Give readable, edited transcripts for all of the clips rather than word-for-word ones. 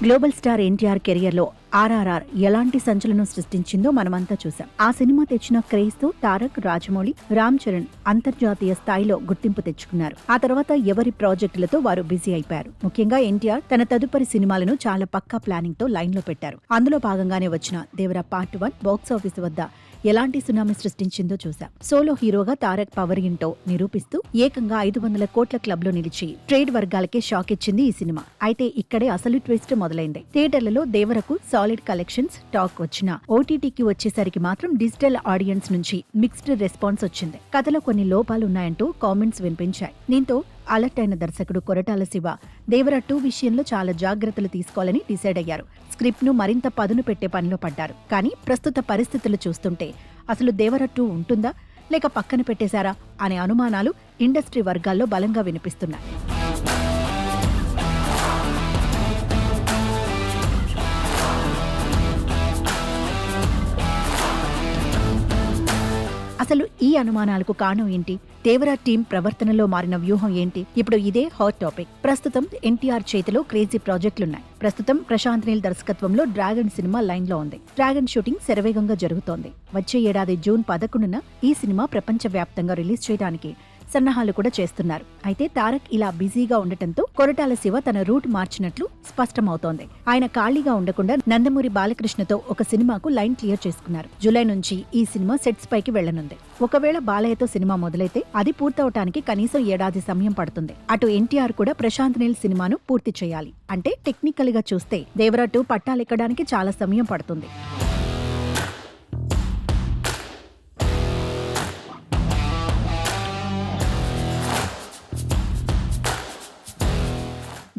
Global star NTR career లో ఆర్ఆర్ఆర్ ఎలాంటి సంచలనం సృష్టించిందో మనమంతా చూసాం. ఆ సినిమా తెచ్చిన క్రేజ్ తో తారక్, రాజమౌళి, రామ్ చరణ్ అంతర్జాతీయ స్థాయిలో గుర్తింపు తెచ్చుకున్నారు. ఆ తర్వాత ఎవరి ప్రాజెక్టులతో వారు బిజీ అయిపోయారు. ముఖ్యంగా ఎన్టీఆర్ తన తదుపరి సినిమాలను చాలా పక్కా ప్లానింగ్ తో లైన్ లో పెట్టారు. అందులో భాగంగానే వచ్చిన దేవరా పార్ట్ 1 బాక్సాఫీస్ వద్ద ఎలాంటి సునామీ సృష్టించిందో చూసాం. సోలో హీరోగా తారక్ పవర్ ఏంటో నిరూపిస్తూ ఏకంగా 500 కోట్ల క్లబ్ లో నిలిచి ట్రేడ్ వర్గాలకే షాక్ ఇచ్చింది ఈ సినిమా. అయితే ఇక్కడే అసలు ట్విస్ట్ మొదలైంది. థియేటర్లలో దేవరకు సాలిడ్ కలెక్షన్స్ టాక్ వచ్చినా ఓటీటీకి వచ్చేసరికి మాత్రం డిజిటల్ ఆడియన్స్ నుంచి మిక్స్డ్ రెస్పాన్స్ వచ్చింది. కథలో కొన్ని లోపాలు ఉన్నాయంటూ కామెంట్స్ వినిపించాయి. దీంతో అలర్ట్ అయిన దర్శకుడు కొరటాల శివ దేవర 2 విషయంలో చాలా జాగ్రత్తలు తీసుకోవాలని డిసైడ్ అయ్యారు. స్క్రిప్ట్ ను మరింత పదును పెట్టే పనిలో పడ్డారు. కానీ ప్రస్తుత పరిస్థితులు చూస్తుంటే అసలు దేవర 2 ఉంటుందా లేక పక్కన పెట్టేశారా అనే అనుమానాలు ఇండస్ట్రీ వర్గాల్లో బలంగా వినిపిస్తున్నాయి. అసలు ఈ అనుమానాలకు కారణం ఏంటి? దేవరా టీం ప్రవర్తనలో మారిన వ్యూహం ఏంటి? ఇప్పుడు ఇదే హాట్ టాపిక్. ప్రస్తుతం ఎన్టీఆర్ చేతిలో క్రేజీ ప్రాజెక్టులున్నాయి. ప్రస్తుతం ప్రశాంత్ నీల్ దర్శకత్వంలో డ్రాగన్ సినిమా లైన్ లో ఉంది. డ్రాగన్ షూటింగ్ శరవేగంగా జరుగుతోంది. వచ్చే ఏడాది జూన్ 11న ఈ సినిమా ప్రపంచవ్యాప్తంగా రిలీజ్ చేయడానికి సన్నాహాలు కూడా చేస్తున్నారు. అయితే తారక్ ఇలా బిజీగా ఉండటంతో కొరటాల శివ తన రూట్ మార్చినట్లు స్పష్టమవుతోంది. ఆయన ఖాళీగా ఉండకుండా నందమూరి బాలకృష్ణతో ఒక సినిమాకు లైన్ క్లియర్ చేసుకున్నారు. జూలై నుంచి ఈ సినిమా సెట్స్ పైకి వెళ్లనుంది. ఒకవేళ బాలయ్యతో సినిమా మొదలైతే అది పూర్తవటానికి కనీసం ఏడాది సమయం పడుతుంది. అటు ఎన్టీఆర్ కూడా ప్రశాంత్ నీల్ సినిమాను పూర్తి చేయాలి. అంటే టెక్నికల్ గా చూస్తే దేవరా 2 పట్టాలెక్కడానికి చాలా సమయం పడుతుంది.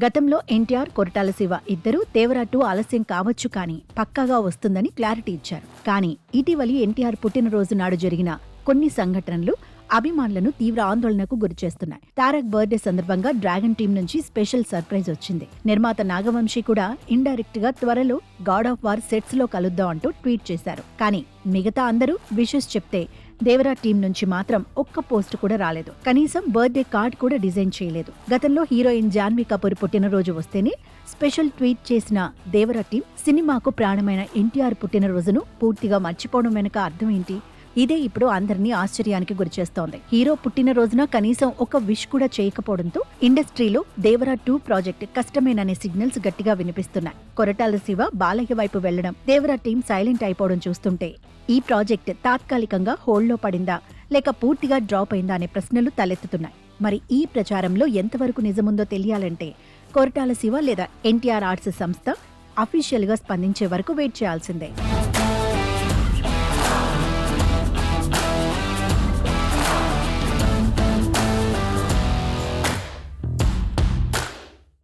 గతంలో ఎన్టీఆర్, కొరటాల శివ ఇద్దరూ దేవరా 2 ఆలస్యం కావచ్చు కానీ పక్కాగా వస్తుందని క్లారిటీ ఇచ్చారు. కానీ ఇటీవలి ఎన్టీఆర్ పుట్టినరోజు నాడు జరిగిన కొన్ని సంఘటనలు అభిమానులను తీవ్ర ఆందోళనకు గురిచేస్తున్నాయి. తారక్ బర్త్డే సందర్భంగా డ్రాగన్ టీం నుంచి స్పెషల్ సర్ప్రైజ్ వచ్చింది. నిర్మాత నాగవంశీ కూడా ఇండైరెక్ట్ గా త్వరలో గాడ్ ఆఫ్ వార్ సెట్స్ లో కలుద్దాం అంటూ ట్వీట్ చేశారు. కానీ మిగతా అందరూ విషెస్ చెప్తే దేవరా టీం నుంచి మాత్రం ఒక్క పోస్ట్ కూడా రాలేదు. కనీసం బర్త్డే కార్డ్ కూడా డిజైన్ చేయలేదు. గతంలో హీరోయిన్ జాన్వీ కపూర్ పుట్టినరోజు వస్తేనే స్పెషల్ ట్వీట్ చేసిన దేవరా టీం సినిమాకు ప్రాణమైన ఎన్టీఆర్ పుట్టినరోజును పూర్తిగా మర్చిపోవడం వెనుక అర్థం ఏంటి? ఇదే ఇప్పుడు అందరినీ ఆశ్చర్యానికి గురిచేస్తోంది. హీరో పుట్టినరోజున కనీసం ఒక విష్ కూడా చేయకపోవడంతో ఇండస్ట్రీలో దేవరా 2 ప్రాజెక్ట్ కష్టమేననే సిగ్నల్స్ గట్టిగా వినిపిస్తున్నాయి. కొరటాల శివ బాలయ్య వైపు వెళ్లడం, దేవరా టీం సైలెంట్ అయిపోవడం చూస్తుంటే ఈ ప్రాజెక్ట్ తాత్కాలికంగా హోల్డ్లో పడిందా లేక పూర్తిగా డ్రాప్ అయిందా అనే ప్రశ్నలు తలెత్తుతున్నాయి. మరి ఈ ప్రచారంలో ఎంతవరకు నిజముందో తెలియాలంటే కొరటాల శివ లేదా ఎన్టీఆర్ ఆర్ట్స్ సంస్థ అఫీషియల్ గా స్పందించే వరకు వెయిట్ చేయాల్సిందే.